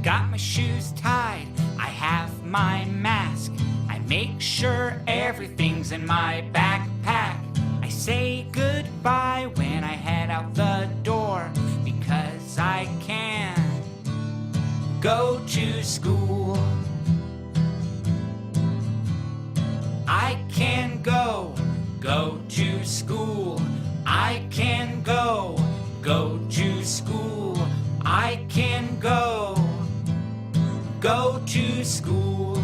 got my shoes tied, I have my mask. I make sure everything's in my backpack. I say goodbye when I head out the door, because I can't go to school. I can go to school. I can go to school. I can go to school.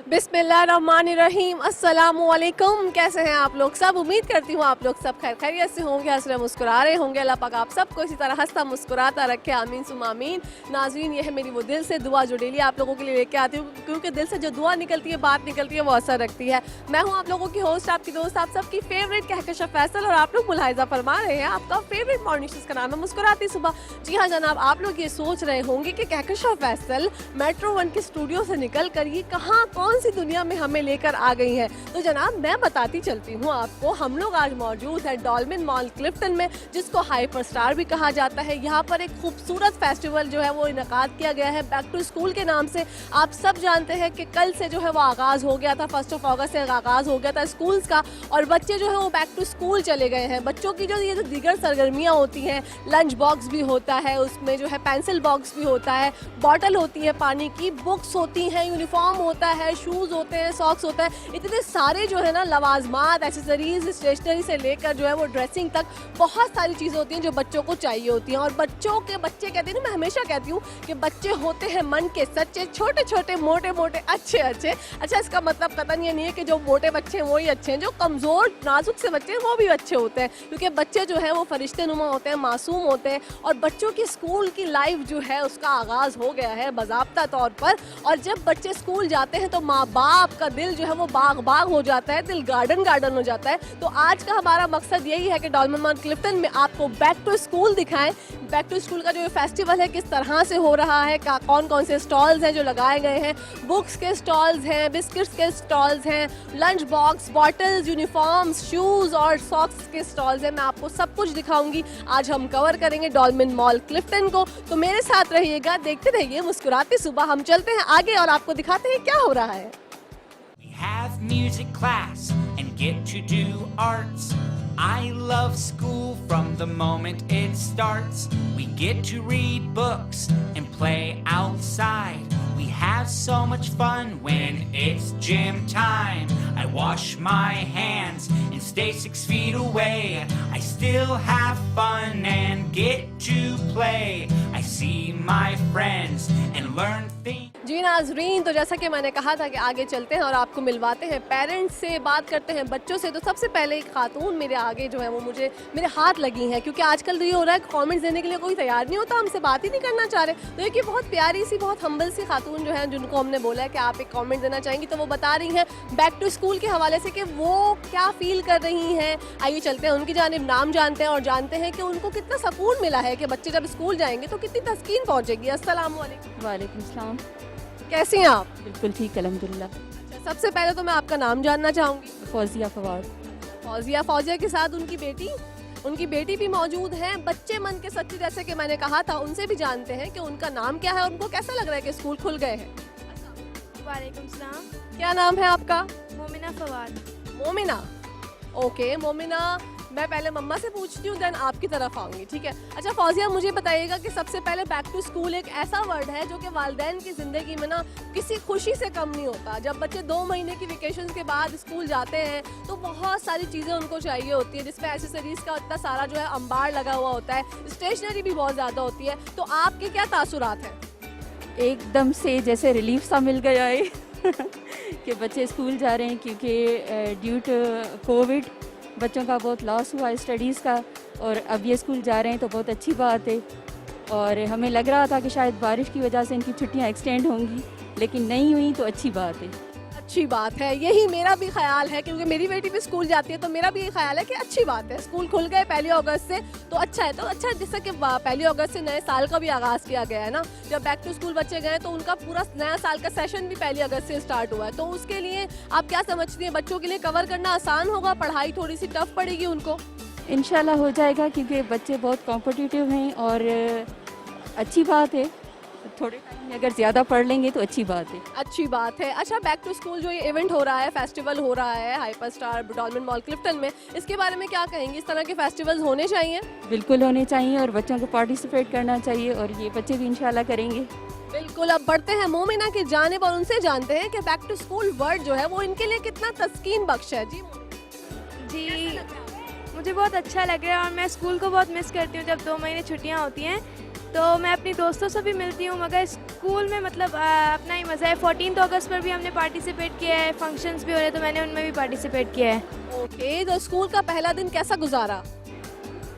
बिस्मिल्लाहिर्रहमानिर्रहीम, अस्सलामुअलैकुम। कैसे हैं आप लोग सब? उम्मीद करती हूँ आप लोग सब खैर खैरियत से होंगे, हंस रहे मुस्कुरा रहे होंगे। अल्लाह पाक आप सबको इसी तरह हंसता मुस्कुराता रखे, आमीन सुम आमीन। नाज़रीन, ये है मेरी वो दिल से दुआ जो डेली आप लोगों के लिए लेके आती हूँ, क्योंकि दिल से जो दुआ निकलती है, बात निकलती है, वो असर रखती है। मैं हूँ आप लोगों की होस्ट, आपकी दोस्त, आप सबकी फेवरेट कहकशा फैसल, और आप लोग मुलाहिजा फरमा रहे हैं आपका फेवरेट मॉर्निंग शो का नाम है मुस्कुराती सुबह। जी हाँ जनाब, आप लोग ये सोच रहे होंगे कि कहकशा फैसल मेट्रो 1 के स्टूडियो से निकल कर ये कहाँ कौन सी दुनिया में हमें लेकर आ गई है। तो जनाब मैं बताती चलती हूँ आपको, हम लोग आज मौजूद है डॉल्मेन मॉल क्लिफ्टन में, जिसको हाइपर स्टार भी कहा जाता है। यहाँ पर एक खूबसूरत फेस्टिवल जो है वो इनकाद किया गया है बैक टू स्कूल के नाम से। आप सब जानते हैं कि कल से जो है वो आगाज़ हो गया था, 1 अगस्त से आगाज़ हो गया था स्कूल्स का, और बच्चे जो है वो बैक टू स्कूल चले गए हैं। बच्चों की जो ये जो दीगर सरगर्मियाँ होती हैं, लंच बॉक्स भी होता है, उसमें जो है पेंसिल बॉक्स भी होता है, बॉटल होती है पानी की, बुक्स होती हैं, यूनिफॉर्म होता है, शूज़ होते हैं, सॉक्स होता है, इतने सारे जो है ना लवाजमात, एक्सेसरीज, स्टेशनरी से लेकर जो है वो ड्रेसिंग तक बहुत सारी चीज़ें होती हैं जो बच्चों को चाहिए होती हैं। और बच्चे कहते हैं ना, मैं हमेशा कहती हूँ कि बच्चे होते हैं मन के सच्चे, छोटे छोटे मोटे मोटे अच्छे अच्छे। अच्छा, इसका मतलब कतई ये नहीं है कि जो मोटे बच्चे हैं वही अच्छे हैं, जो कमज़ोर नाजुक से बच्चे हैं वो भी अच्छे होते हैं, क्योंकि बच्चे जो है वो फरिश्ते नुमा होते हैं, मासूम होते हैं। और बच्चों की स्कूल की लाइफ जो है उसका आगाज़ हो गया है बाज़ाब्ता तौर पर। और जब बच्चे स्कूल जाते हैं तो माँ बाप का दिल जो है वो बाग बाग हो जाता है, दिल गार्डन गार्डन हो जाता है। तो आज का हमारा मकसद यही है कि डॉल्मेन मॉल क्लिफ्टन में आपको बैक टू स्कूल दिखाएं। बैक टू स्कूल का जो फेस्टिवल है किस तरह से हो रहा है, कौन कौन से स्टॉल्स हैं जो लगाए गए हैं। बुक्स के स्टॉल्स हैं, बिस्किट्स के स्टॉल्स हैं, lunch box, bottles, uniforms, shoes और सॉक्स के स्टॉल्स हैं। मैं आपको सब कुछ दिखाऊंगी। आज हम कवर करेंगे डॉल्मेन मॉल क्लिफ्टन को, तो मेरे साथ रहिएगा, देखते रहिए मुस्कुराती सुबह। हम चलते हैं आगे और आपको दिखाते हैं क्या हो रहा है। Have music class and get to do arts. I love school from the moment it starts. We get to read books and play outside. We have so much fun when it's gym time. I wash my hands and stay 6 feet away. I still have fun and get to play. I see my friends and learn things. जी नाज़रीन, तो जैसा कि मैंने कहा था कि आगे चलते हैं और आपको मिलवाते हैं पेरेंट्स से, बात करते हैं बच्चों से। तो सबसे पहले एक खातून मेरे आगे जो है वो मुझे मेरे हाथ लगी हैं, क्योंकि आजकल तो ये हो रहा है कमेंट्स देने के लिए कोई तैयार नहीं होता, हमसे बात ही नहीं करना चाह रहे। तो एक बहुत प्यारी सी, बहुत हम्बल सी खातून जो है, जिनको हमने बोला है कि आप एक कॉमेंट देना चाहेंगी, तो वो बता रही हैं बैक टू स्कूल के हवाले से कि वो क्या फ़ील कर रही हैं। आइए चलते हैं उनकी जानिब, नाम जानते हैं और जानते हैं कि उनको कितना सुकून मिला है कि बच्चे जब स्कूल जाएंगे तो कितनी तस्कीन पहुँचेगी। अस्सलाम वालेकुम। वालेकुम सलाम। कैसी हैं आप? बिल्कुल ठीक, अल्हम्दुलिल्लाह। अच्छा, सबसे पहले तो मैं आपका नाम जानना चाहूँगी। फौजिया फवाद। फौजिया के साथ उनकी बेटी भी मौजूद हैं। बच्चे मन के सच्चे, जैसे कि मैंने कहा था, उनसे भी जानते हैं कि उनका नाम क्या है और उनको कैसा लग रहा है कि स्कूल खुल गए हैं। वालेकुम सलाम। क्या नाम है आपका? मोमिना फवाद। मोमिना, ओके मोमिना, मैं पहले मम्मा से पूछती हूँ, देन आपकी तरफ आऊँगी, ठीक है। अच्छा फौजिया, मुझे बताइएगा कि सबसे पहले बैक टू स्कूल एक ऐसा वर्ड है जो कि वालिदैन की ज़िंदगी में ना किसी खुशी से कम नहीं होता। जब बच्चे 2 महीने की वेकेशन के बाद स्कूल जाते हैं तो बहुत सारी चीज़ें उनको चाहिए होती है, जिसमें एक्सेसरीज़ का इतना सारा जो है अंबार लगा हुआ होता है, स्टेशनरी भी बहुत ज़्यादा होती है। तो आपके क्या तासुरात हैं? एकदम से जैसे रिलीफ सा मिल गया है कि बच्चे स्कूल जा रहे हैं, क्योंकि ड्यू टू कोविड बच्चों का बहुत लॉस हुआ स्टडीज़ का, और अब ये स्कूल जा रहे हैं तो बहुत अच्छी बात है। और हमें लग रहा था कि शायद बारिश की वजह से इनकी छुट्टियां एक्सटेंड होंगी, लेकिन नहीं हुई, तो अच्छी बात है। अच्छी बात है, यही मेरा भी ख्याल है, क्योंकि मेरी बेटी भी स्कूल जाती है, तो मेरा भी ये ख्याल है कि अच्छी बात है। स्कूल खुल गए 1 अगस्त से, तो अच्छा है। तो अच्छा, जैसे कि 1 अगस्त से नए साल का भी आगाज़ किया गया है ना, जब बैक टू स्कूल बच्चे गए तो उनका पूरा नया साल का सेशन भी 1 अगस्त से स्टार्ट हुआ है। तो उसके लिए आप क्या समझती हैं, बच्चों के लिए कवर करना आसान होगा, पढ़ाई थोड़ी सी टफ पड़ेगी उनको? इंशाल्लाह हो जाएगा क्योंकि बच्चे बहुत कॉम्पिटिटिव हैं और अच्छी बात है, थोड़े टाइम में अगर ज़्यादा पढ़ लेंगे तो अच्छी बात है। अच्छी बात है। अच्छा, बैक टू स्कूल जो ये इवेंट हो रहा है, फेस्टिवल हो रहा है hyper star Dolmen mall Clifton में, इसके बारे में क्या कहेंगे? इस तरह के फेस्टिवल्स होने चाहिए? बिल्कुल होने चाहिए और बच्चों को पार्टिसिपेट करना चाहिए और ये बच्चे भी इंशाल्लाह करेंगे। बिल्कुल। अब बढ़ते हैं मोमिना की जानिब और उनसे जानते हैं कि बैक टू स्कूल वर्ड जो है वो इनके लिए कितना तस्कीन बख्श है। जी जी, मुझे बहुत अच्छा लग रहा है और मैं स्कूल को बहुत मिस करती हूँ जब 2 महीने छुट्टियाँ होती हैं। तो मैं अपनी दोस्तों से भी मिलती हूँ, मगर स्कूल में मतलब अपना ही मज़ा है। 14 अगस्त पर भी हमने पार्टिसिपेट किया है, फंक्शंस भी हो रहे तो मैंने उनमें भी पार्टिसिपेट किया है। ओके, तो स्कूल का पहला दिन कैसा गुजारा?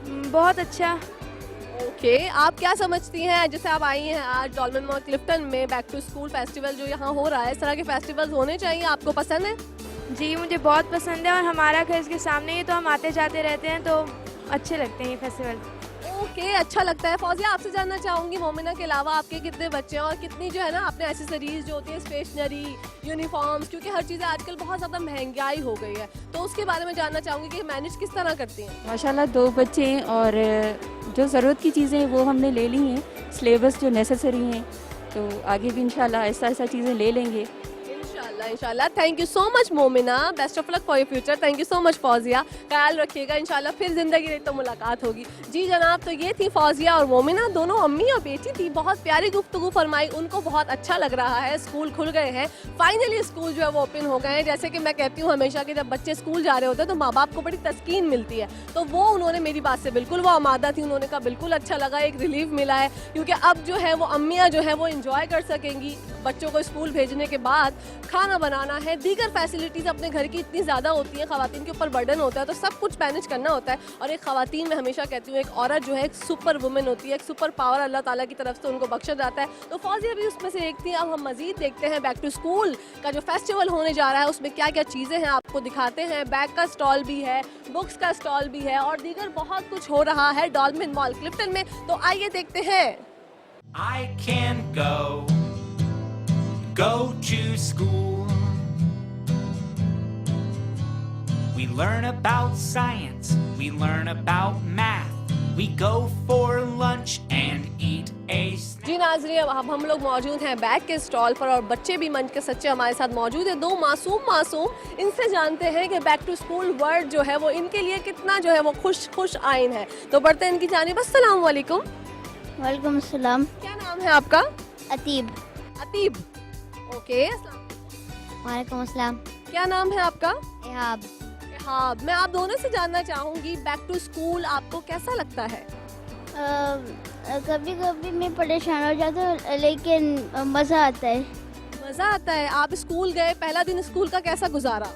बहुत अच्छा। ओके, आप क्या समझती हैं, जैसे आप आई हैं आज डॉलमेन मॉल क्लिफ्टन में, बैक टू स्कूल फेस्टिवल जो यहाँ हो रहा है, इस तरह के फेस्टिवल्स होने चाहिए, आपको पसंद है? जी, मुझे बहुत पसंद है और हमारा घर इसके सामने ही तो हम आते जाते रहते हैं, तो अच्छे लगते हैं ये फेस्टिवल। ओके, अच्छा लगता है। फौजिया, आपसे जानना चाहूंगी मोमिना के अलावा आपके कितने बच्चे हैं और कितनी जो है ना आपने एसेसरीज जो होती है, स्टेशनरी, यूनिफॉर्म्स, क्योंकि हर चीज़ें आजकल बहुत ज़्यादा महंगाई हो गई है, तो उसके बारे में जानना चाहूंगी कि मैनेज किस तरह करती हैं? माशाल्लाह 2 बच्चे हैं और जो ज़रूरत की चीज़ें हैं वो हमने ले ली हैं, सिलेबस जो नेसेसरी हैं, तो आगे भी इंशाल्लाह ऐसा ऐसा चीज़ें ले लेंगे। इंशाल्लाह। Thank you so much Momina, best of luck for your future. Thank you so much Fauzia, ख्याल रखिएगा, इंशाल्लाह फिर जिंदगी रही तो मुलाकात होगी। जी जनाब, तो ये थी फौजिया और मोमिना, दोनों अम्मी और बेटी थी। बहुत प्यारी गुफ्तगू फरमाई, उनको बहुत अच्छा लग रहा है, स्कूल खुल गए हैं, फाइनली स्कूल जो है वो ओपन हो गए हैं। जैसे कि मैं कहती हूँ हमेशा कि जब बच्चे स्कूल जा रहे होते हैं तो माँ बाप को बड़ी तस्कीन मिलती है, तो वो उन्होंने मेरी बात से बिल्कुल वो आमादा थी, उन्होंने कहा बिल्कुल अच्छा लगा, एक रिलीफ मिला है, क्योंकि अब जो है वो अम्मियाँ जो है वो इंजॉय कर सकेंगी बच्चों को स्कूल भेजने के बाद। खाना बनाना है, दीगर फैसिलिटीज़ अपने घर की इतनी ज़्यादा होती हैं, ख़वातीन के ऊपर बर्डन होता है, तो सब कुछ मैनेज करना होता है। और एक ख़वातीन, मैं हमेशा कहती हूँ, एक औरत जो है एक सुपर वुमेन होती है, एक सुपर पावर अल्लाह ताला की तरफ से उनको बख्शा जाता है। तो फौजिया भी उसमें से एक थी। अब हम मज़ीद देखते हैं बैक टू स्कूल का जो फेस्टिवल होने जा रहा है उसमें क्या क्या चीज़ें हैं आपको दिखाते हैं। बैग का स्टॉल भी है, बुक्स का स्टॉल भी है और दीगर बहुत कुछ हो रहा है डॉलमेन मॉल क्लिफ्टन में, तो आइए देखते हैं। I can go to school. We learn about science, we learn about math, we go for lunch and eat a snack. जी नाज़रीन, अब हम लोग मौजूद हैं बैग के स्टॉल पर और बच्चे भी मंच के सच्चे हमारे साथ मौजूद हैं, 2 मासूम, इनसे जानते हैं कि बैक टू स्कूल वर्ड जो है वो इनके लिए कितना जो है वो खुश आइन है। तो बढ़ते हैं इनकी जानिब। अस्सलाम वालेकुम। वालेकुम अस्सलाम। क्या नाम है आपका? अतीब। अतीब। ओके। वालेकुम अस्सलाम। क्या नाम है आपका? इहाब। हाँ, मैं आप दोनों से जानना चाहूँगी बैक टू स्कूल आपको कैसा लगता है? कभी कभी मैं परेशान हो जाता हूँ लेकिन मज़ा आता है। मज़ा आता है। आप स्कूल गए, पहला दिन स्कूल का कैसा गुजारा?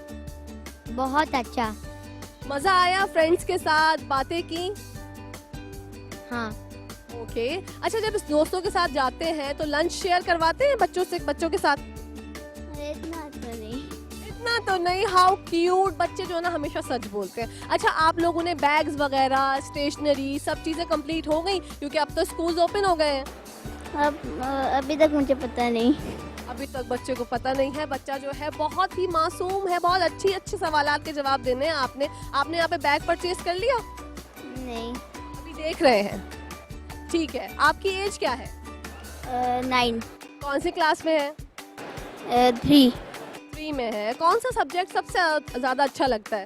बहुत अच्छा। मज़ा आया? फ्रेंड्स के साथ बातें की? हाँ। ओके। अच्छा, जब इस दोस्तों के साथ जाते हैं तो लंच शेयर करवाते हैं बच्चों के साथ? इतना तो नहीं। हाउ क्यूट, बच्चे जो है ना हमेशा सच बोलते हैं। अच्छा, आप लोगों ने बैग्स वगैरह, स्टेशनरी, सब चीज़ें कंप्लीट हो गई क्योंकि अब तो स्कूल ओपन हो गए हैं? अभी तक मुझे पता नहीं। अभी तक बच्चे को पता नहीं है। बच्चा जो है बहुत ही मासूम है, बहुत अच्छे सवालात के जवाब देने हैं आपने यहाँ पे बैग परचेज कर लिया? नहीं, अभी देख रहे हैं। ठीक है, आपकी एज क्या है? 9। कौन सी क्लास में है? 3 में है। कौन सा सब्जेक्ट सबसे ज़्यादा अच्छा लगता है?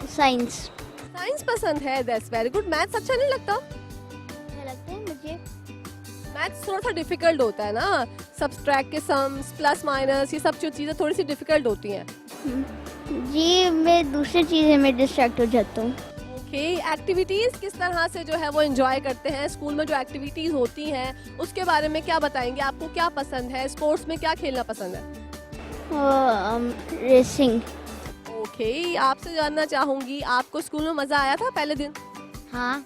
साइंस। साइंस पसंद है, दैट्स वेरी गुड। मैथ्स अच्छा नहीं लगता? अच्छा लगता है मुझे। मैथ्स थोड़ा सा डिफिकल्ट होता है ना, सब्सट्रैक्ट के सम्स, प्लस माइनस, ये सब जो चीज़ें थोड़ी सी डिफिकल्ट होती हैं। जी, मैं दूसरी चीज़ें में डिस्ट्रैक्ट हो जाता हूँ। ओके। एक्टिविटीज़ किस तरह से जो है वो एंजॉय करते हैं? स्कूल में जो एक्टिविटीज़ होती हैं उसके बारे में क्या बताएंगे? आपको क्या पसंद है? स्पोर्ट्स में क्या खेलना पसंद है? रेसिंग। ओके। आपसे जानना चाहूँगी, आपको स्कूल में मज़ा आया था पहले दिन? हाँ।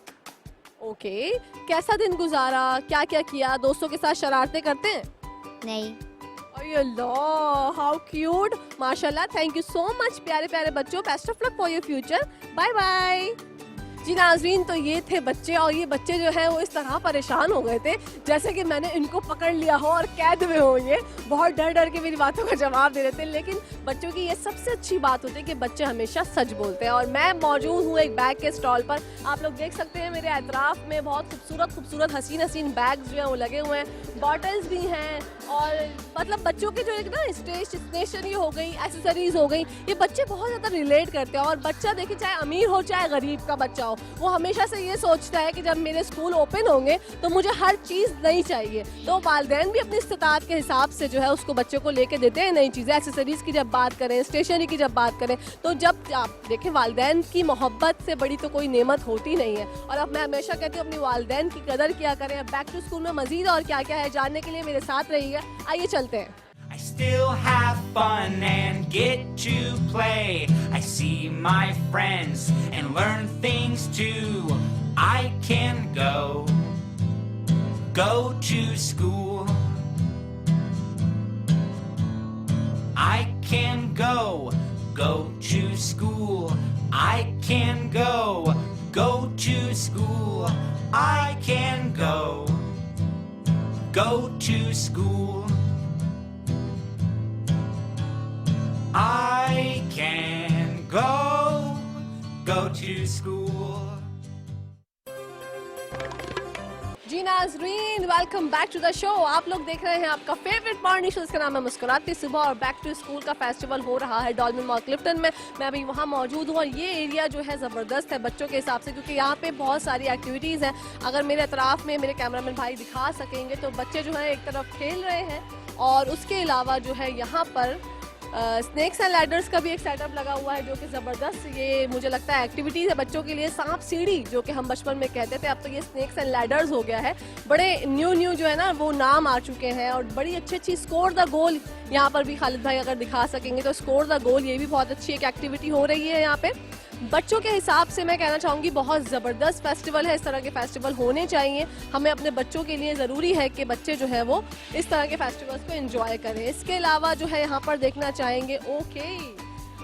ओके। कैसा दिन गुजारा? क्या क्या किया? दोस्तों के साथ शरारतें करते हैं? नहीं। अरे अल्लाह, हाउ क्यूट, माशाल्लाह। थैंक यू सो मच प्यारे प्यारे बच्चों, best of luck for your future, bye bye. जी नाज़रीन, तो ये थे बच्चे, और ये बच्चे जो है वो इस तरह परेशान हो गए थे जैसे कि मैंने इनको पकड़ लिया हो और कैद में हो। ये बहुत डर डर के मेरी बातों का जवाब दे रहे थे। लेकिन बच्चों की ये सबसे अच्छी बात होती है कि बच्चे हमेशा सच बोलते हैं। और मैं मौजूद हूँ एक बैग के स्टॉल पर। आप लोग देख सकते हैं मेरे अतराफ में बहुत खूबसूरत खूबसूरत हसीन हसीन बैग्स जो हैं वो लगे हुए हैं, बॉटल्स भी हैं, और मतलब बच्चों के जो एक ना स्टेशनरी हो गई, एसेसरीज हो गई, ये बच्चे बहुत ज़्यादा रिलेट करते हैं। और बच्चा देखिए, चाहे अमीर हो चाहे गरीब का बच्चा हो, वो हमेशा से ये सोचता है कि जब मेरे स्कूल ओपन होंगे तो मुझे हर चीज़ नई चाहिए। तो वालिदैन भी अपनी इस्तिताअत के हिसाब से जो है उसको बच्चे को लेके देते हैं नई चीज़ें। एसेसरीज़ की जब बात करें, स्टेशनरी की जब बात करें, तो जब आप देखें वालिदैन की मोहब्बत से बड़ी तो कोई नेमत होती नहीं है। और अब मैं हमेशा कहती हूँ अपनी वालिदैन की कदर किया करें। अब बैक टू स्कूल में मज़ीद और क्या क्या है जानने के लिए मेरे साथ रहिए। आइए चलते हैं। I still have fun and get to play. I see my friends and learn things too. I can go to school. I can go to school. I can go to school. I can go to school. I can go to school. जी नाज़रीन, welcome back to the show. आप लोग देख रहे हैं आपका favourite morning show, इसका नाम है मुस्कुराती सुबह। और बैक टू स्कूल का फेस्टिवल हो रहा है डॉल्फिन मॉल क्लिफ्टन में। मैं अभी वहाँ मौजूद हूँ और ये एरिया जो है ज़बरदस्त है बच्चों के हिसाब से, क्योंकि यहाँ पे बहुत सारी एक्टिविटीज़ हैं। अगर मेरे अतराफ में मेरे कैमरामैन भाई दिखा सकेंगे तो बच्चे जो हैं एक तरफ खेल रहे हैं, और उसके अलावा जो है यहाँ पर स्नैक्स एंड लैडर्स का भी एक सेटअप लगा हुआ है जो कि ज़बरदस्त, ये मुझे लगता है एक्टिविटीज़ है बच्चों के लिए। सांप सीढ़ी जो कि हम बचपन में कहते थे, अब तो ये स्नैक्स एंड लैडर्स हो गया है। बड़े न्यू जो है ना वो नाम आ चुके हैं, और बड़ी अच्छी स्कोर द गोल यहाँ पर भी खालिद भाई अगर दिखा सकेंगे तो स्कोर द गोल, ये भी बहुत अच्छी एक एक्टिविटी हो रही है यहाँ पे। बच्चों के हिसाब से मैं कहना चाहूँगी बहुत ज़बरदस्त फेस्टिवल है। इस तरह के फेस्टिवल होने चाहिए। हमें अपने बच्चों के लिए ज़रूरी है कि बच्चे जो है वो इस तरह के फेस्टिवल्स को एंजॉय करें। इसके अलावा जो है यहाँ पर देखना चाहेंगे, ओके,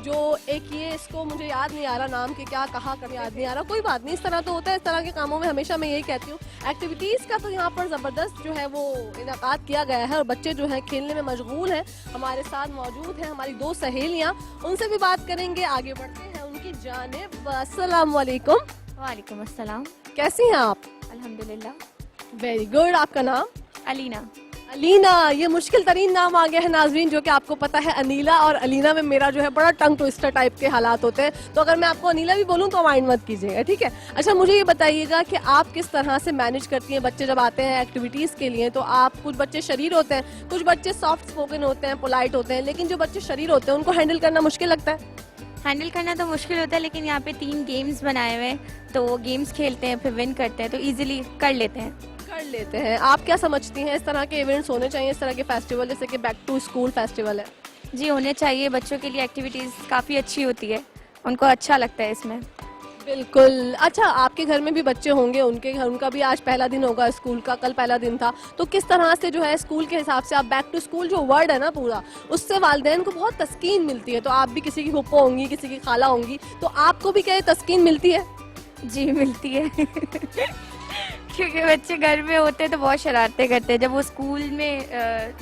जो एक ये इसको मुझे याद नहीं आ रहा नाम के, क्या कहा कर याद नहीं आ रहा, कोई बात नहीं, इस तरह तो होता है। इस तरह के कामों में हमेशा मैं यही कहती हूँ, एक्टिविटीज़ का तो यहाँ पर ज़बरदस्त जो है वो इनेकाद किया गया है, और बच्चे जो है खेलने में मशगूल हैं। हमारे साथ मौजूद हैं हमारी दो सहेलियाँ, उनसे भी बात करेंगे, आगे बढ़ते हैं उनकी जानिब। अस्सलाम वालेकुम। वालेकुम अस्सलाम। कैसी हैं आप? अल्हम्दुलिल्लाह। Very good. आपका नाम? अलीना। अलीना, ये मुश्किल तरीन नाम आ गया है नाजरीन, जो कि आपको पता है। अनीला और अलीना में मेरा जो है बड़ा टंग ट्विस्टर टाइप के हालात होते हैं, तो अगर मैं आपको अनीला भी बोलूँ तो माइंड मत कीजिएगा, ठीक है? अच्छा, मुझे ये बताइएगा कि आप किस तरह से मैनेज करती हैं बच्चे जब आते हैं एक्टिविटीज़ के लिए? तो आप, कुछ बच्चे शरीर होते हैं, कुछ बच्चे सॉफ्ट स्पोकन होते हैं, पोलाइट होते हैं, लेकिन जो बच्चे शरीर होते हैं उनको हैंडल करना मुश्किल लगता है? हैंडल करना तो मुश्किल होता है, लेकिन यहाँ पे 3 गेम्स बनाए हुए हैं, तो वो गेम्स खेलते हैं, फिर विन करते हैं, तो इजीली कर लेते हैं। आप क्या समझती हैं, इस तरह के इवेंट्स होने चाहिए, इस तरह के फेस्टिवल जैसे कि बैक टू स्कूल फेस्टिवल है? जी होने चाहिए। बच्चों के लिए एक्टिविटीज़ काफ़ी अच्छी होती है, उनको अच्छा लगता है इसमें। बिल्कुल। अच्छा, आपके घर में भी बच्चे होंगे, उनका भी आज पहला दिन होगा स्कूल का, कल पहला दिन था, तो किस तरह से जो है स्कूल के हिसाब से आप बैक टू स्कूल जो वर्ड है ना पूरा, उससे वालिदैन को बहुत तस्कीन मिलती है। तो आप भी किसी की फुप्पो होंगी, किसी की खाला होंगी, तो आपको भी क्या तस्कीन मिलती है? जी मिलती है क्योंकि बच्चे घर में होते हैं तो बहुत शरारतें करते हैं, जब वो स्कूल में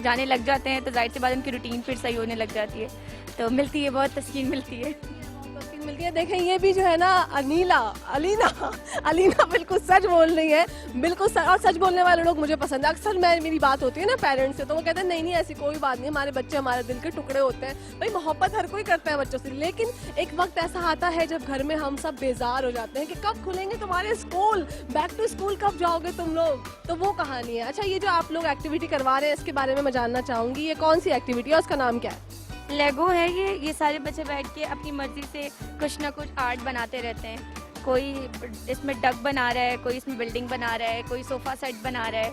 जाने लग जाते हैं तो जाहिर सी बात उनकी रूटीन फिर सही होने लग जाती है, तो मिलती है, बहुत तस्कीन मिलती है। मिलती है। देखें, ये भी जो है ना अलीना बिल्कुल सच बोल रही है, बिल्कुल सच। और सच बोलने वाले लोग मुझे पसंद है। अक्सर मेरी बात होती है ना पेरेंट्स से, तो वो कहते हैं नहीं ऐसी कोई बात नहीं, हमारे बच्चे हमारे दिल के टुकड़े होते हैं। भाई, मोहब्बत हर कोई करता है बच्चों से, लेकिन एक वक्त ऐसा आता है जब घर में हम सब बेजार हो जाते हैं कि कब खुलेंगे तुम्हारे स्कूल, बैक टू स्कूल कब जाओगे तुम लोग, तो वो कहानी है। अच्छा, ये जो आप लोग एक्टिविटी करवा रहे हैं इसके बारे में मैं जानना चाहूँगी, ये कौन सी एक्टिविटी है, उसका नाम क्या है? लेगो है ये सारे बच्चे बैठ के अपनी मर्जी से कुछ ना कुछ आर्ट बनाते रहते हैं। कोई इसमें डक बना रहा है, कोई इसमें बिल्डिंग बना रहा है, कोई सोफ़ा सेट बना रहा है,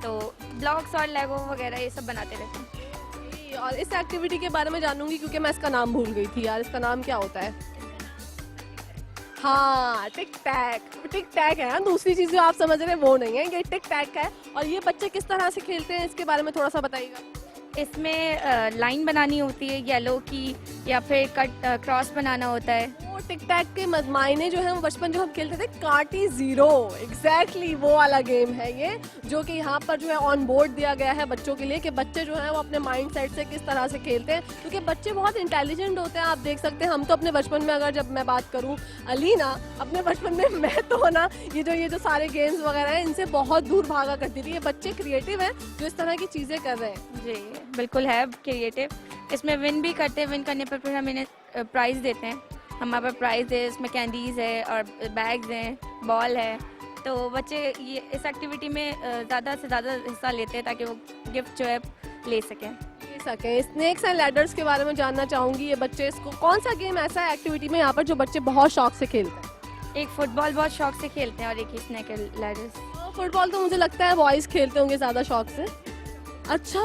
तो ब्लॉक्स और लेगो वगैरह ये सब बनाते रहते हैं। और इस एक्टिविटी के बारे में जानूंगी क्योंकि मैं इसका नाम भूल गई थी यार, इसका नाम क्या होता है? हाँ, टिक टैक है। दूसरी चीज़ जो आप समझ रहे हैं वो नहीं है, ये टिक टैक है। और ये बच्चे किस तरह से खेलते हैं इसके बारे में थोड़ा सा बताइएगा। इसमें लाइन बनानी होती है येलो की, या फिर कट क्रॉस बनाना होता है। वो टिक टैक के मायने जो है वो बचपन जो हम खेलते थे काटी जीरो, एग्जैक्टली वो वाला गेम है ये, जो कि यहाँ पर जो है ऑन बोर्ड दिया गया है बच्चों के लिए कि बच्चे जो है वो अपने माइंड सेट से किस तरह से खेलते हैं, क्योंकि बच्चे बहुत इंटेलिजेंट होते हैं। आप देख सकते हैं हम तो अपने बचपन में, अगर जब मैं बात करूँ अलीना, अपने बचपन में मैं तो ना ये जो सारे गेम्स वगैरह हैं इनसे बहुत दूर भागा करती थी। ये बच्चे क्रिएटिव हैं जो इस तरह की चीज़ें कर रहे हैं। जी बिल्कुल है क्रिएटिव, इसमें विन भी करते हैं, विन करने पर फिर हम इन्हें प्राइज़ देते हैं। हमारे पास प्राइज़ है, इसमें कैंडीज़ है और बैग्स हैं, बॉल है, तो बच्चे ये इस एक्टिविटी में ज़्यादा से ज़्यादा हिस्सा लेते हैं ताकि वो गिफ्ट जो है ले सकें। स्नेक्स एंड लैडर्स के बारे में जानना चाहूँगी, ये बच्चे इसको कौन सा गेम ऐसा है एक्टिविटी में यहाँ पर जो बच्चे बहुत शौक से खेलते हैं? एक फुटबॉल बहुत शौक से खेलते हैं और एक स्नेक एंड लैडर्स। फुटबॉल तो मुझे लगता है बॉयज़ खेलते होंगे ज़्यादा शौक से। अच्छा,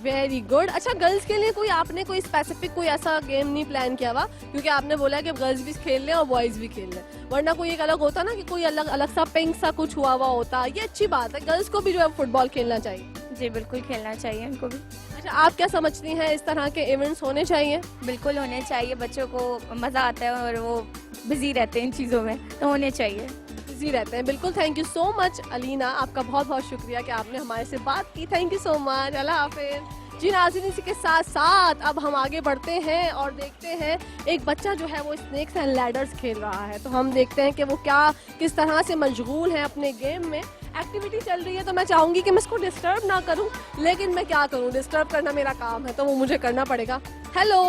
वेरी गुड। अच्छा, गर्ल्स के लिए आपने कोई स्पेसिफिक कोई ऐसा गेम नहीं प्लान किया हुआ, क्योंकि आपने बोला कि गर्ल्स भी खेल लें और बॉयज़ भी खेल लें, वरना कोई एक अलग होता ना कि कोई अलग सा पिंक सा कुछ हुआ होता। ये अच्छी बात है, गर्ल्स को भी जो है फुटबॉल खेलना चाहिए। जी बिल्कुल खेलना चाहिए उनको भी। अच्छा, आप क्या समझती हैं, इस तरह के इवेंट्स होने चाहिए? बिल्कुल होने चाहिए, बच्चों को मज़ा आता है और वो बिजी रहते हैं इन चीज़ों में, तो होने चाहिए। बिजी रहते हैं, बिल्कुल। Thank you so much Alina, आपका बहुत बहुत शुक्रिया कि आपने हमारे से बात की। थैंक यू सो मच, अल्लाह हाफिज़। जी नाज़रीन, इसी के साथ साथ अब हम आगे बढ़ते हैं और देखते हैं एक बच्चा जो है वो स्नेक्स एंड लैडर्स खेल रहा है, तो हम देखते हैं कि वो किस तरह से मशगूल है अपने गेम में। एक्टिविटी चल रही है तो मैं चाहूँगी कि मैं इसको डिस्टर्ब ना करूँ, लेकिन मैं क्या करूँ, डिस्टर्ब करना मेरा काम है तो वो मुझे करना पड़ेगा। हेलो,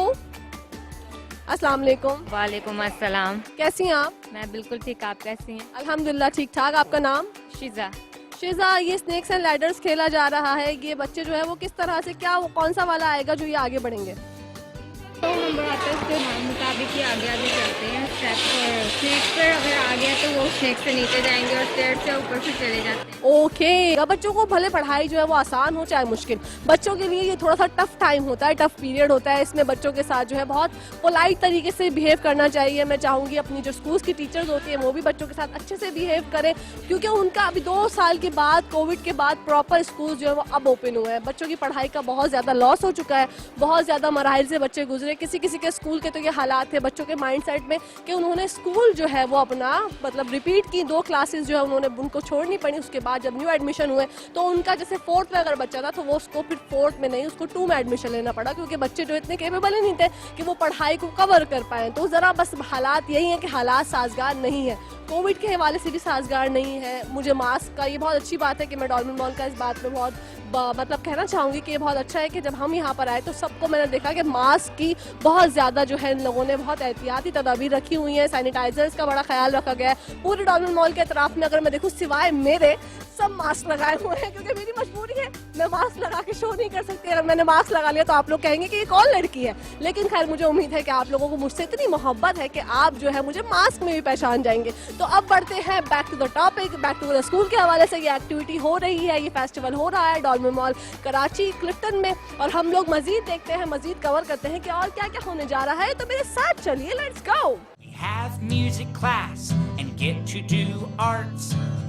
अस्सलाम वालेकुम। वालेकुम अस्सलाम। कैसी हैं आप? मैं बिल्कुल ठीक, आप कैसी हैं? अल्हम्दुलिल्लाह ठीक ठाक। आपका नाम? शिजा। शिजा, ये स्नेक्स एंड लैडर्स खेला जा रहा है, ये बच्चे जो है वो किस तरह से, क्या वो कौन सा वाला आएगा जो ये आगे बढ़ेंगे? तो नंबर आता है उसके मुताबिक ही आगे आगे चलते हैं स्टेप, और स्नेक पर अगर आ गया तो वो स्नेक से नीचे जाएंगे और स्टेयर से ऊपर से चले जाते हैं। ओके, बच्चों को भले पढ़ाई जो है वो आसान हो चाहे मुश्किल, बच्चों के लिए ये थोड़ा सा टफ टाइम होता है, टफ पीरियड होता है। इसमें बच्चों के साथ जो है बहुत पोलाइट तरीके से बिहेव करना चाहिए। मैं चाहूँगी अपनी जो स्कूल की टीचर्स होती हैं वो भी बच्चों के साथ अच्छे से बिहेव करें, क्योंकि उनका अभी 2 साल के बाद, कोविड के बाद प्रॉपर स्कूल जो है वो अब ओपन हुए हैं। बच्चों की पढ़ाई का बहुत ज़्यादा लॉस हो चुका है, बहुत ज़्यादा मराहिल से बच्चे गुजरे। किसी के स्कूल के तो ये हालात थे बच्चों के माइंड सेट में कि उन्होंने स्कूल जो है वो अपना मतलब रिपीट की 2 क्लासेस जो है उन्होंने उनको छोड़नी पड़ी। उसके बाद जब न्यू एडमिशन हुए तो उनका जैसे 4th में अगर बच्चा था तो वो उसको फिर 4th में नहीं, उसको 2 में एडमिशन लेना पड़ा, क्योंकि बच्चे जो इतने केपेबल ही नहीं थे कि वो पढ़ाई को कवर कर पाए। तो ज़रा बस हालात यही है कि हालात साजगार नहीं है, कोविड के हवाले से भी साजगार नहीं है। मुझे मास्क का, ये बहुत अच्छी बात है कि मैं डॉल्मेन मॉल का इस बात में बहुत मतलब कहना चाहूँगी कि ये बहुत अच्छा है कि जब हम यहाँ पर आए तो सबको मैंने देखा कि मास्क की बहुत ज़्यादा जो है इन लोगों ने बहुत एहतियाती तदाबीर रखी हुई है, सैनिटाइजर्स का बड़ा ख्याल रखा गया है। पूरे डॉल्मेन मॉल के अतराफ में अगर मैं देखूँ सिवाय मेरे सब मास्क लगाए हुए हैं, क्योंकि मेरी मजबूरी है, मैं मास्क लगा के शो नहीं कर सकती। अगर मैंने मास्क लगा लिया तो आप लोग कहेंगे कि एक और लड़की है, लेकिन खैर मुझे उम्मीद है कि आप लोगों को मुझसे इतनी मोहब्बत है कि आप जो है मुझे मास्क में भी पहचान जाएंगे। तो अब बढ़ते हैं back to the topic, back to the school के हवाले से ये एक्टिविटी हो रही है, ये फेस्टिवल हो रहा है डॉल्मेन मॉल कराची क्लिफ्टन में, और हम लोग मजीद देखते हैं, मजीद कवर करते हैं कि और क्या क्या होने जा रहा है। तो मेरे साथ चलिए, let's go. Have music class and get to do arts.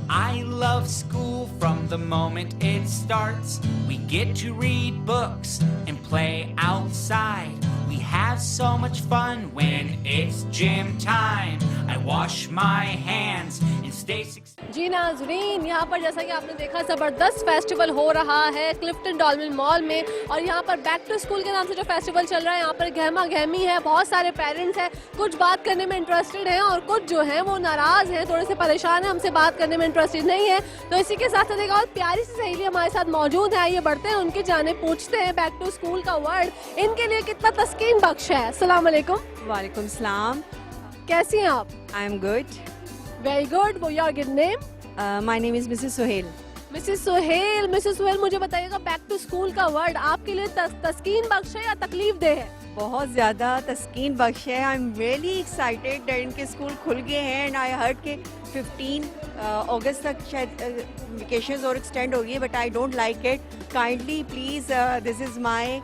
I love school from the moment it starts. We get to read books and play outside. We have so much fun when it's gym time. I wash my hands and stay 6. जी नाज़रीन, यहाँ पर जैसा कि आपने देखा ज़बरदस्त festival हो रहा है क्लिफ्टन डॉल्मेन मॉल में, और यहाँ पर बैक टू स्कूल के नाम से जो फेस्टिवल चल रहा है, यहाँ पर गहमा गहमी है, बहुत सारे पेरेंट्स हैं, कुछ बात करने में इंटरेस्टेड हैं और कुछ जो हैं वो नाराज़ हैं, थोड़े से परेशान हैं, हमसे बात करने में इंटरेस्टेड नहीं है। तो इसी के साथ एक और प्यारी सी सहेली हमारे साथ मौजूद है, आइए बढ़ते हैं उनके जाने, पूछते हैं बैक टू स्कूल का वर्ड इनके लिए कितना तस्कीन बख्श है। अस्सलाम वालेकुम। वालेकुम सलाम। कैसी हैं आप? I am good. Very good. वो your good name? My name is missus Sohail. Missus Sohail, missus Sohail मुझे बताइएगा बैक टू स्कूल का वर्ड आपके लिए तस्कीन बख्श है या तकलीफ दे है? बहुत ज़्यादा तस्कीन बख्श है। I am really excited that इनके स्कूल खुल गए हैं, एंड आई हर्ड के 15 अगस्त तक शायद वेकेशंस और एक्सटेंड होगी, but I don't like it. Kindly please, this is my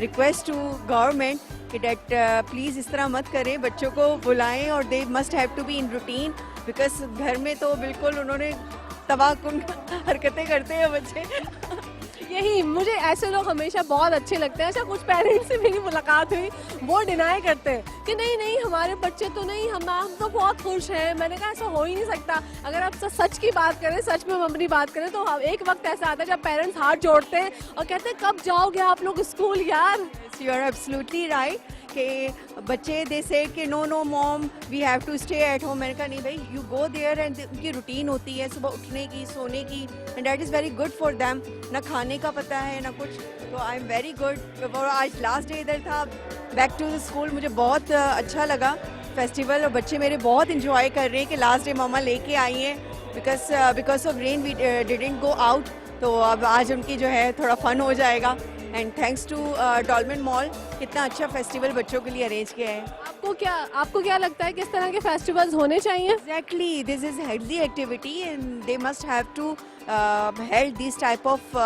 request to government कि डेट प्लीज़ इस तरह मत करें, बच्चों को बुलाएं और they must have to be in routine, because घर में तो बिल्कुल उन्होंने तबाहकुन हरकतें करते हैं बच्चे। यही मुझे ऐसे लोग हमेशा बहुत अच्छे लगते हैं। अच्छा, कुछ पेरेंट्स से मेरी मुलाकात हुई, वो डिनाई करते हैं कि नहीं नहीं हमारे बच्चे तो नहीं, हम तो बहुत खुश हैं। मैंने कहा ऐसा हो ही नहीं सकता। अगर आप सच की बात करें, सच में हम अपनी बात करें, तो एक वक्त ऐसा आता है जब पेरेंट्स हाथ जोड़ते हैं और कहते हैं कब जाओगे आप लोग स्कूल यार। यू आर एब्सोल्युटली राइट कि बच्चे दे से कि no mom we have to stay at home. मैंने कहा नहीं भाई, यू गो देयर एंड उनकी रूटीन होती है सुबह उठने की, सोने की, and that is very good for them. ना खाने का पता है ना कुछ, तो आई एम वेरी गुड। और आज लास्ट डे इधर था, बैक टू द स्कूल, मुझे बहुत अच्छा लगा फेस्टिवल, और बच्चे मेरे बहुत इंजॉय कर रहे हैं कि लास्ट डे मामा लेके आई हैं, because of rain we didn't go out. तो अब आज उनकी जो है थोड़ा फन हो जाएगा। एंड थैंक्स टू डॉल्मेन मॉल, कितना अच्छा फेस्टिवल बच्चों के लिए अरेंज किया है। आपको क्या लगता है किस तरह के फेस्टिवल्स होने चाहिए? Exactly, this is healthy activity and they must have to held this type of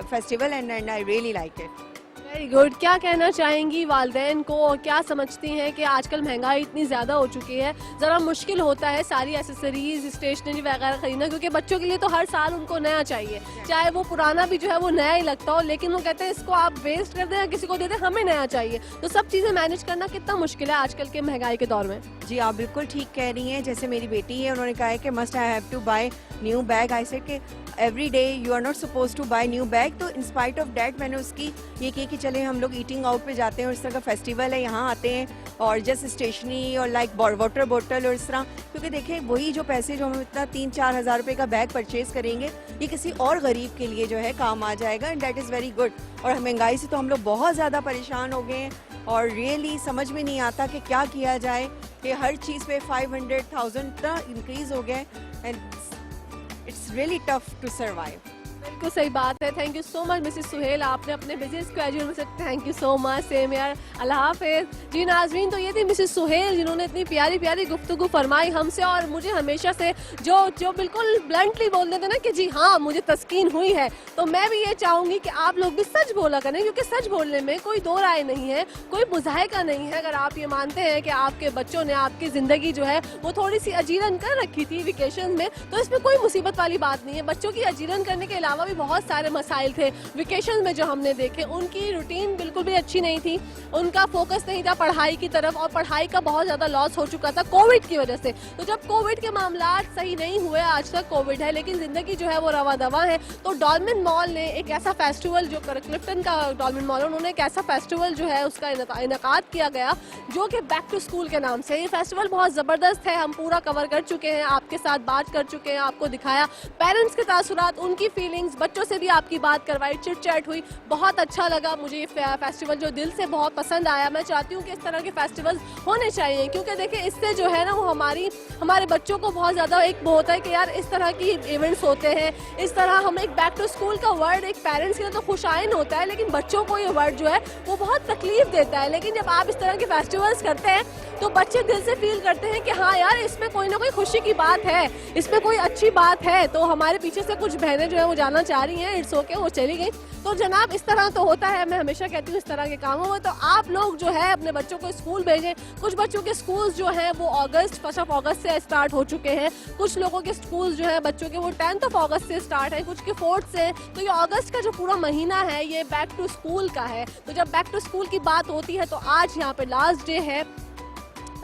festival and I really like it. Very good. क्या कहना चाहेंगी वालिदैन को, और क्या समझती हैं कि आजकल महंगाई इतनी ज़्यादा हो चुकी है, ज़रा मुश्किल होता है सारी एसेसरीज स्टेशनरी वगैरह खरीदना, क्योंकि बच्चों के लिए तो हर साल उनको नया चाहिए, चाहे वो पुराना भी जो है वो नया ही लगता हो, लेकिन वो कहते हैं इसको आप वेस्ट कर दें या किसी को दे दें, हमें नया चाहिए। तो सब चीज़ें मैनेज करना कितना मुश्किल है आजकल के महंगाई के दौर में। जी आप बिल्कुल ठीक कह रही हैं। जैसे मेरी बेटी है, उन्होंने कहा है कि must I have to buy new bag. I said कि every day you are not suppose to buy new bag. तो इन स्पाइट ऑफ डैट मैंने उसकी ये की कि चले हम लोग ईटिंग आउट पे जाते हैं और इस तरह का फेस्टिवल है, यहाँ आते हैं और जस्ट स्टेशनरी और लाइक वाटर बोतल और इस तरह, क्योंकि देखें वही जो पैसे जो हम इतना 3-4 हज़ार रुपये का बैग परचेज करेंगे, ये किसी और गरीब के लिए जो है काम आ जाएगा, and that is very good. और महंगाई से तो हम लोग बहुत ज़्यादा परेशान हो गए हैं और रियली समझ में नहीं आता कि क्या किया जाए, कि हर चीज़ पे 500,000 का इंक्रीज़ हो गया and it's really tough to survive. बिल्कुल सही बात है। Thank you so much Mrs Suhail, आपने अपने बिजी स्केड्यूल में से thank you so much. Same यार, अल्लाह हाफिज़। जी नाज़रीन, तो ये थी मिसेस सुहेल जिन्होंने इतनी प्यारी प्यारी गुफ्तगू फरमाई हमसे, और मुझे हमेशा से जो बिल्कुल ब्लंटली बोल देते ना कि जी हाँ मुझे तस्कीन हुई है, तो मैं भी ये चाहूँगी कि आप लोग भी सच बोला करें, क्योंकि सच बोलने में कोई दो राय नहीं है, कोई मुज़ाहिका नहीं है। अगर आप ये मानते हैं कि आपके बच्चों ने आपकी ज़िंदगी जो है वो थोड़ी सी अजीरन कर रखी थी वेकेशन में, तो इसमें कोई मुसीबत वाली बात नहीं है। बच्चों की अजीरन करने के अलावा भी बहुत सारे मसाइल थे वेकेशन में जो हमने देखे। उनकी रूटीन बिल्कुल भी अच्छी नहीं थी, उनका फोकस नहीं था पढ़ाई की तरफ, और पढ़ाई का बहुत ज़्यादा लॉस हो चुका था कोविड की वजह से। तो जब कोविड के मामलात सही नहीं हुए, आज तक कोविड है लेकिन ज़िंदगी जो है वो रवा दवा है, तो डॉल्मेन मॉल ने एक ऐसा फेस्टिवल, जो क्लिफ्टन का डॉल्मेन मॉल है, उन्होंने एक ऐसा फेस्टिवल जो है उसका इनकाद किया गया जो कि बैक टू स्कूल के नाम से। ये फेस्टिवल बहुत ज़बरदस्त है, हम पूरा कवर कर चुके हैं, आपके साथ बात कर चुके हैं, आपको दिखाया पेरेंट्स के तासुरात, उनकी फीलिंग्स, बच्चों से भी आपकी बात करवाई, चिट चैट हुई, बहुत अच्छा लगा मुझे ये फेस्टिवल, जो दिल से बहुत पसंद आया। मैं चाहती हूँ कि इस तरह के फेस्टिवल्स होने चाहिए, क्योंकि देखिए इससे जो है ना वो हमारे बच्चों को बहुत ज़्यादा एक वो होता है कि यार इस तरह की इवेंट्स होते हैं, इस तरह हम एक बैक टू स्कूल का वर्ड एक पेरेंट्स के लिए तो खुशाइन होता है, लेकिन बच्चों को ये वर्ड जो है वो बहुत तकलीफ देता है। लेकिन जब आप इस तरह के फेस्टिवल्स करते हैं तो बच्चे दिल से फील करते हैं कि हाँ यार इसमें कोई ना कोई खुशी की बात है, इसमें कोई अच्छी बात है। तो हमारे पीछे से कुछ बहनें जो है वो जाना चाह रही हैं, इट्स ओके, वो चली गई। तो जनाब इस तरह तो होता है, मैं हमेशा कहती हूँ इस तरह के कामों में तो आप लोग जो है अपने बच्चों को स्कूल भेजें। कुछ बच्चों के स्कूल जो हैं वो 1 अगस्त से स्टार्ट हो चुके हैं, कुछ लोगों के स्कूल जो है बच्चों के वो 10 अगस्त से स्टार्ट है, कुछ के 4 से। तो ये अगस्त का जो पूरा महीना है ये बैक टू स्कूल का है। तो जब बैक टू स्कूल की बात होती है तो आज यहाँ पे लास्ट डे है,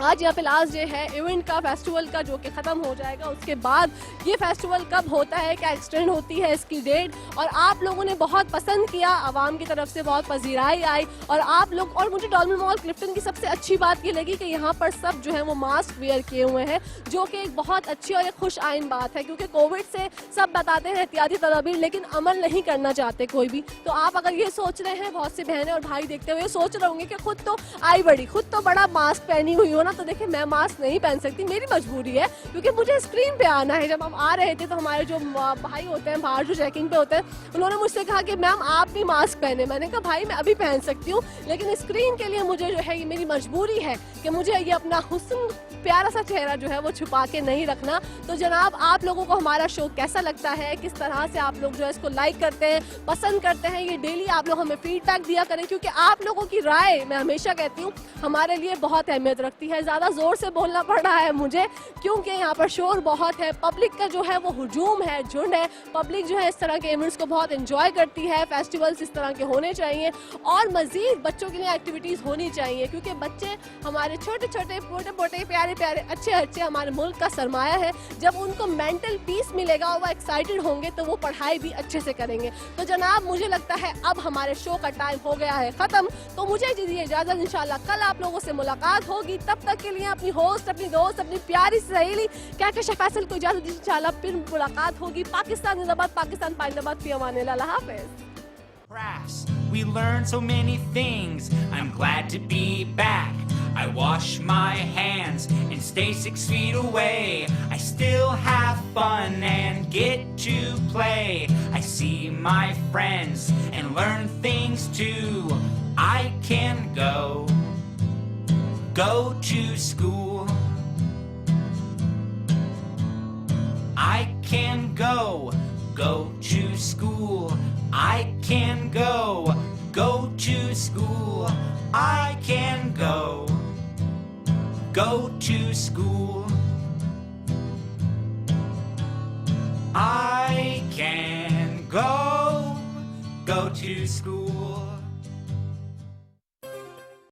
आज यहाँ पे लास्ट डे है इवेंट का, फेस्टिवल का, जो कि ख़त्म हो जाएगा। उसके बाद ये फेस्टिवल कब होता है, क्या एक्सटेंड होती है इसकी डेट, और आप लोगों ने बहुत पसंद किया, आवाम की तरफ से बहुत पजीराई आई, और आप लोग, और मुझे डॉल्मेन मॉल क्लिफ्टन की सबसे अच्छी बात ये लगी कि यहाँ पर सब जो है वो मास्क वेयर किए हुए हैं, जो कि एक बहुत अच्छी और एक खुश आइन बात है, क्योंकि कोविड से सब बताते हैं एहतियाती तदाबीर, लेकिन अमल नहीं करना चाहते कोई भी। तो आप अगर ये सोच रहे हैं, बहुत सी बहनें और भाई देखते हुए सोच रहे होंगे कि खुद तो आई बड़ी, खुद तो बड़ा मास्क पहनी हुई हो ना, तो देखिए मैं मास्क नहीं पहन सकती, मेरी मजबूरी है, क्योंकि मुझे स्क्रीन पे आना है। जब हम आ रहे थे तो हमारे जो भाई होते हैं बाहर जो चेकिंग पे होते हैं, उन्होंने मुझसे कहा कि मैम आप भी मास्क पहने। मैंने कहा भाई मैं अभी पहन सकती हूँ, लेकिन स्क्रीन के लिए मुझे जो है ये मेरी मजबूरी है कि मुझे ये अपना हुस्न प्यारा सा चेहरा जो है वो छुपा के नहीं रखना। तो जनाब आप लोगों को हमारा शो कैसा लगता है, किस तरह से आप लोग जो है इसको लाइक करते हैं, पसंद करते हैं, ये डेली आप लोग हमें फीडबैक दिया करें, क्योंकि आप लोगों की राय मैं हमेशा कहती हूँ हमारे लिए बहुत अहमियत रखती है। ज़्यादा ज़ोर से बोलना पड़ रहा है मुझे क्योंकि यहाँ पर शोर बहुत है, पब्लिक का जो है वो हुजूम है, झुंड है। पब्लिक जो है इस तरह के इवेंट्स को बहुत एंजॉय करती है, फेस्टिवल्स इस तरह के होने चाहिए और मज़ीद बच्चों के लिए एक्टिविटीज़ होनी चाहिए, क्योंकि बच्चे हमारे छोटे छोटे मोटे मोटे प्यारे प्यारे अच्छे अच्छे हमारे मुल्क का सरमाया है। जब उनको मेंटल पीस मिलेगा और वो एक्साइटेड होंगे तो वो पढ़ाई भी अच्छे से करेंगे। तो जनाब मुझे लगता है अब हमारे शो का टाइम हो गया है ख़त्म, तो मुझे दीजिए इजाज़त। इंशाल्लाह कल आप लोगों से मुलाकात होगी, तब तक के लिए अपनी होस्ट, अपनी दोस्त, अपनी प्यारी सहेली कहकशा फैसल को इजाज़त दीजिए। इंशाल्लाह फिर मुलाकात होगी। पाकिस्तान जिंदाबाद, पाकिस्तान पाइंदाबाद, फी अमानिल्लाह, अल्लाह हाफ़िज़। Crafts, we learned so many things. I'm glad to be back. I wash my hands and stay 6 feet away. I still have fun and get to play. I see my friends and learn things too. I can go to school. I can go to school. I can go to school. I can go to school. I can go to school.